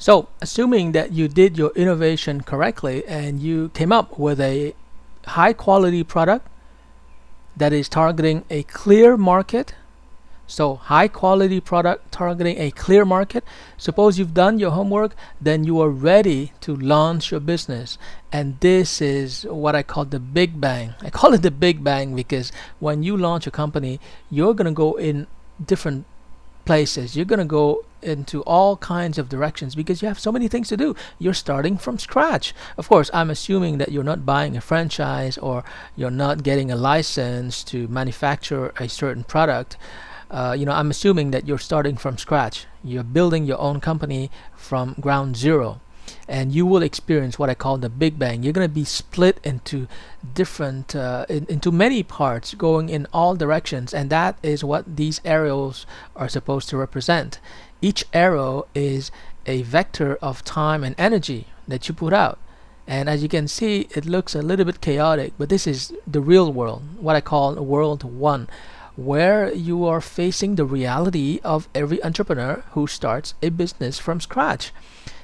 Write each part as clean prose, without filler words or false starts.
So assuming that you did your innovation correctly and you came up with a high quality product that is targeting a clear market. So high quality product targeting a clear market. Suppose you've done your homework, then you are ready to launch your business. And this is what I call the big bang. I call it the big bang because when you launch a company, you're going to go in different places. You're going to go into all kinds of directions because you have so many things to do. You're starting from scratch. Of course, I'm assuming that you're not buying a franchise or you're not getting a license to manufacture a certain product. I'm assuming that you're starting from scratch. You're building your own company from ground zero, and you will experience what I call the big bang. You're going to be split into different, into many parts, going in all directions, and that is what these arrows are supposed to represent. Each arrow is a vector of time and energy that you put out. And as you can see, it looks a little bit chaotic, but this is the real world, what I call world one, where you are facing the reality of every entrepreneur who starts a business from scratch.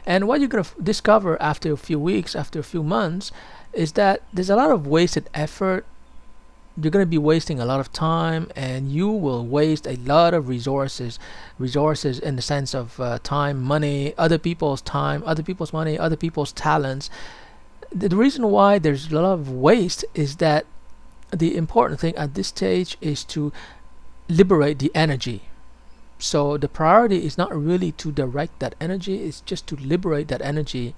And what you're going to discover after a few weeks, after a few months, is that there's a lot of wasted effort. You're going to be wasting a lot of time, and you will waste a lot of resources in the sense of time, money, other people's time, other people's money, other people's talents. The reason why there's a lot of waste is that the important thing at this stage is to liberate the energy. So the priority is not really to direct that energy, it's just to liberate that energy,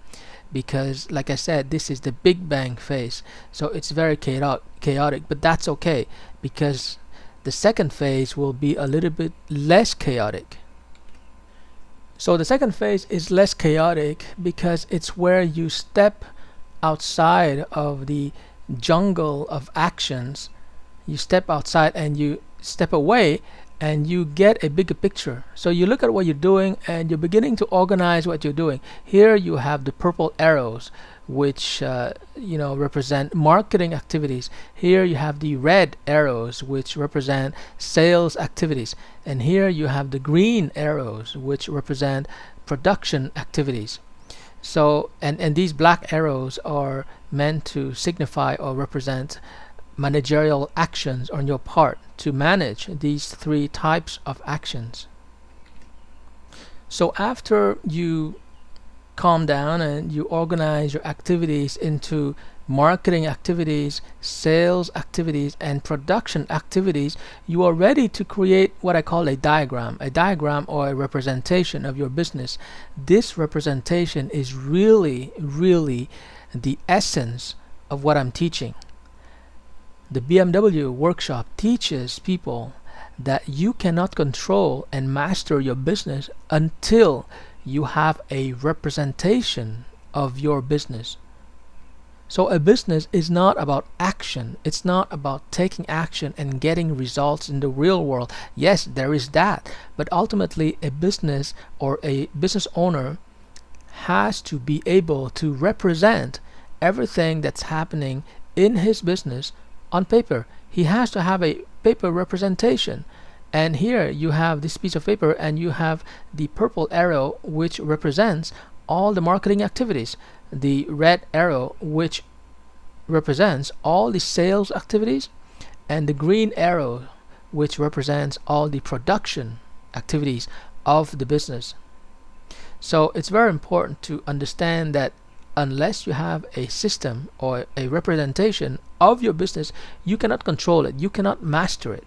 because like I said, this is the big bang phase. So it's very chaotic, but that's okay, because the second phase will be a little bit less chaotic. So the second phase is less chaotic because it's where you step outside of the jungle of actions. You step outside and you step away and you get a bigger picture. So you look at what you're doing and you're beginning to organize what you're doing. Here you have the purple arrows, which represent marketing activities. Here you have the red arrows, which represent sales activities, and here you have the green arrows, which represent production activities. So and these black arrows are meant to signify or represent managerial actions on your part to manage these three types of actions. So after you calm down and you organize your activities into marketing activities, sales activities, and production activities, you are ready to create what I call a diagram or a representation of your business. This representation is really the essence of what I'm teaching. The BMW workshop teaches people that you cannot control and master your business until you have a representation of your business. So a business is not about action. It's not about taking action and getting results in the real world. Yes, there is that, but ultimately a business or a business owner has to be able to represent everything that's happening in his business on paper. He has to have a paper representation. And here you have this piece of paper and you have the purple arrow, which represents all the marketing activities, the red arrow, which represents all the sales activities, and the green arrow, which represents all the production activities of the business. So it's very important to understand that unless you have a system or a representation of your business, you cannot control it, you cannot master it.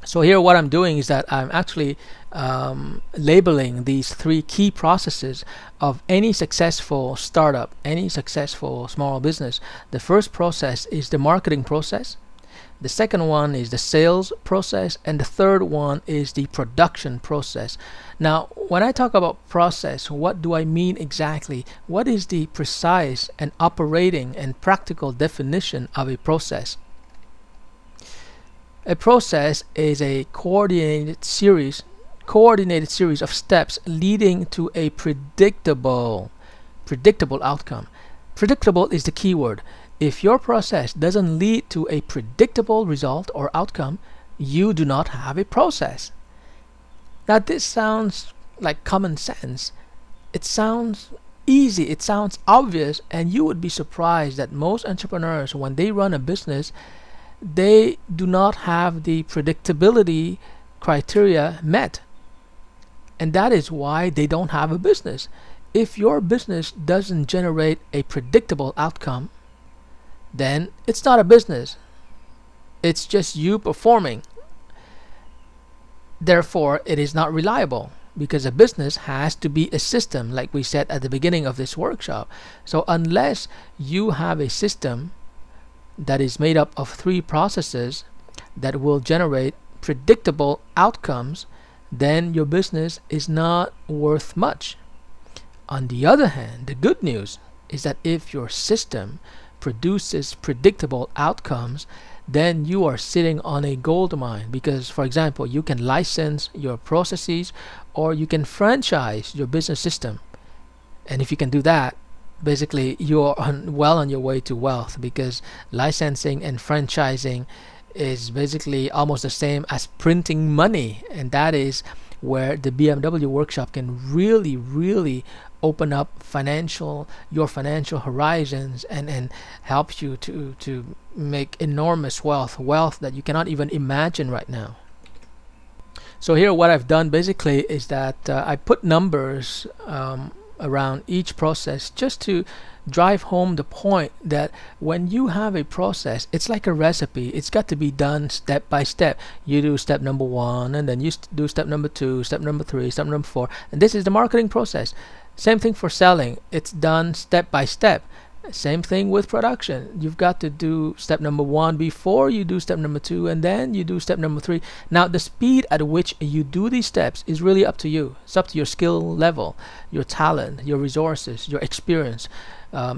So here what I'm doing is that I'm actually labeling these three key processes of any successful startup, any successful small business. The first process is the marketing process. The second one is the sales process, and the third one is the production process. Now, when I talk about process, what do I mean exactly? What is the precise and operating and practical definition of a process? A process is a coordinated series of steps leading to a predictable outcome. Predictable is the key word. If your process doesn't lead to a predictable result or outcome, you do not have a process. Now this sounds like common sense, It sounds easy, it sounds obvious, and you would be surprised that most entrepreneurs, when they run a business, they do not have the predictability criteria met. And that is why they don't have a business. If your business doesn't generate a predictable outcome, then it's not a business. It's just you performing. Therefore, it is not reliable, because a business has to be a system, like we said at the beginning of this workshop. So unless you have a system that is made up of 3 processes that will generate predictable outcomes, then your business is not worth much. On the other hand, the good news is that if your system produces predictable outcomes, then you are sitting on a gold mine, because, for example, you can license your processes or you can franchise your business system. And if you can do that, basically you're well on your way to wealth, because licensing and franchising is basically almost the same as printing money, and that is where the BMW Workshop can really open up your financial horizons and help you to make enormous wealth that you cannot even imagine right now. So here what I've done basically is that I put numbers around each process, just to drive home the point that when you have a process, it's like a recipe. It's got to be done step by step. You do step number 1, and then you do step number 2, step number 3, step number 4, and this is the marketing process. Same thing for selling. It's done step by step. Same thing with production. You've got to do step number 1 before you do step number 2, and then you do step number 3. Now, the speed at which you do these steps is really up to you. It's up to your skill level, your talent, your resources, your experience.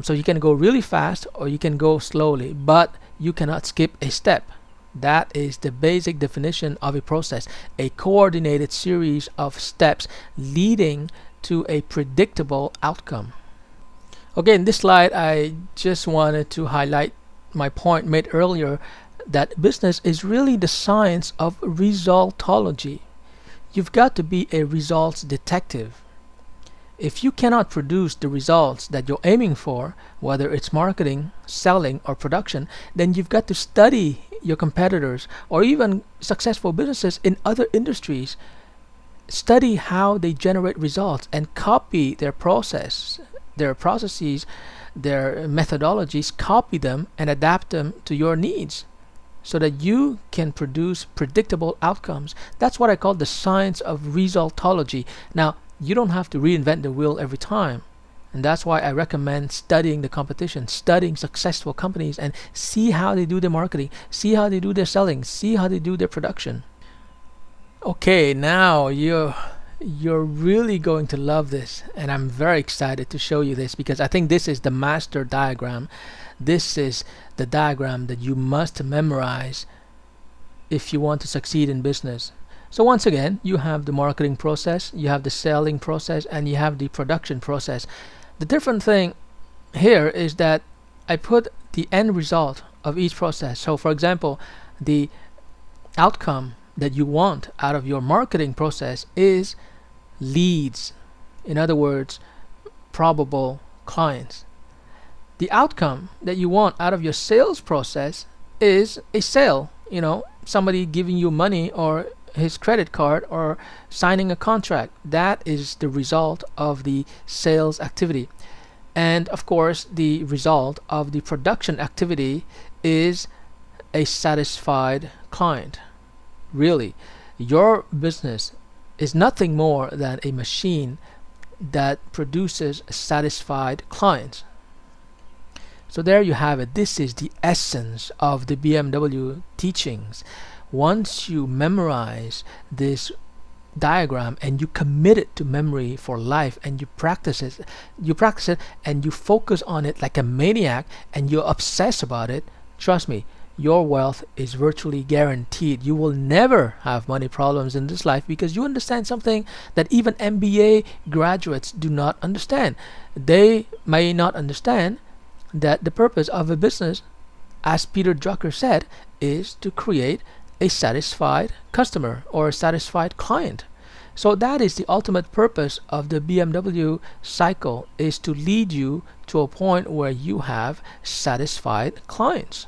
So you can go really fast or you can go slowly, but you cannot skip a step. That is the basic definition of a process: a coordinated series of steps leading to a predictable outcome. Okay, in this slide, I just wanted to highlight my point made earlier, that business is really the science of resultology. You've got to be a results detective. If you cannot produce the results that you're aiming for, whether it's marketing, selling, or production, then you've got to study your competitors or even successful businesses in other industries. Study how they generate results and copy their processes, their methodologies, copy them and adapt them to your needs so that you can produce predictable outcomes. That's what I call the science of resultology. Now, you don't have to reinvent the wheel every time, and that's why I recommend studying the competition, studying successful companies, and see how they do their marketing, see how they do their selling, see how they do their production. Okay, now you're really going to love this, and I'm very excited to show you this, because I think this is the master diagram. This is the diagram that you must memorize if you want to succeed in business. So once again, you have the marketing process, you have the selling process, and you have the production process. The different thing here is that I put the end result of each process. So for example, the outcome that you want out of your marketing process is leads. In other words, probable clients. The outcome that you want out of your sales process is a sale. Somebody giving you money or his credit card or signing a contract. That is the result of the sales activity. And of course, the result of the production activity is a satisfied client. Really, your business is nothing more than a machine that produces satisfied clients. So there you have it. This is the essence of the BMW teachings. Once you memorize this diagram and you commit it to memory for life, and you practice it and you focus on it like a maniac, and you obsess about it, trust me, your wealth is virtually guaranteed. You will never have money problems in this life, because you understand something that even MBA graduates do not understand. They may not understand that the purpose of a business, as Peter Drucker said, is to create a satisfied customer or a satisfied client. So that is the ultimate purpose of the BMW cycle, is to lead you to a point where you have satisfied clients.